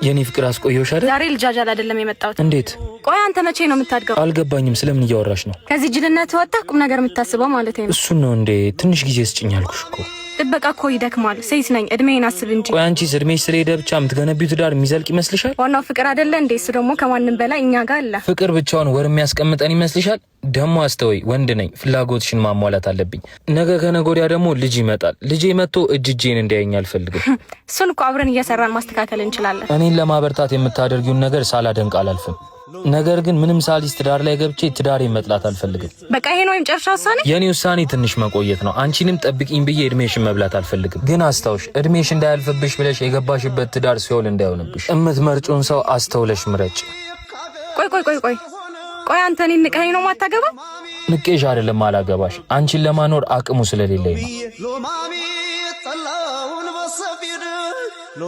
የኔ ፍቅር አስቆየሽ አይደል? ዛሬ ልጃጃል አይደለም የመጣሁት። እንዴት? ቆይ አንተ መቼ ነው የምታድገው? አልገባኝም። ስለምን እያወራሽ ነው? ከዚህ ጅልነት ወጣ ቁም ነገር የምታስበው ማለት ነው። እሱን ነው እንዴ? ትንሽ ጊዜ ስጭኝ አልኩሽ እኮ። ጥበቃ እኮ ይደክማል። ሴት ነኝ፣ እድሜን አስብ እንጂ። ቆይ አንቺ እድሜሽ ስለሄደ ብቻ የምትገነቢው ትዳር የሚዘልቅ ይመስልሻል? ዋናው ፍቅር አይደለ እንዴ? እሱ ደግሞ ከማንም በላይ እኛ ጋር አለ። ፍቅር ብቻውን ወር የሚያስቀምጠን ይመስልሻል? ደሞ አስተውይ፣ ወንድ ነኝ፣ ፍላጎትሽን ማሟላት አለብኝ። ነገ ከነገ ወዲያ ደግሞ ልጅ ይመጣል። ልጄ መጥቶ እጄን እንዲያየኝ አልፈልግም። እሱን እኮ አብረን እየሰራን ማስተካከል እንችላለን። እኔን ለማበርታት የምታደርጊውን ነገር ሳላደንቅ አላልፍም። ነገር ግን ምንም ሳሊስ ትዳር ላይ ገብቼ ትዳሬን መጥላት አልፈልግም። በቃ ይሄ ነው የመጨረሻ ውሳኔ? የኔ ውሳኔ ትንሽ መቆየት ነው። አንቺንም ጠብቂኝ ብዬ እድሜሽን መብላት አልፈልግም። ግን አስታውሽ፣ እድሜሽ እንዳያልፍብሽ ብለሽ የገባሽበት ትዳር ሲኦል እንዳይሆንብሽ እምትመርጪውን ሰው አስተውለሽ ምረጭ። ቆይ አንተ እኔን ንቀኸኝ ነው ማታገባ? ንቄሽ አይደለም አላገባሽ፣ አንቺን ለማኖር አቅሙ ስለሌለኝ ነው።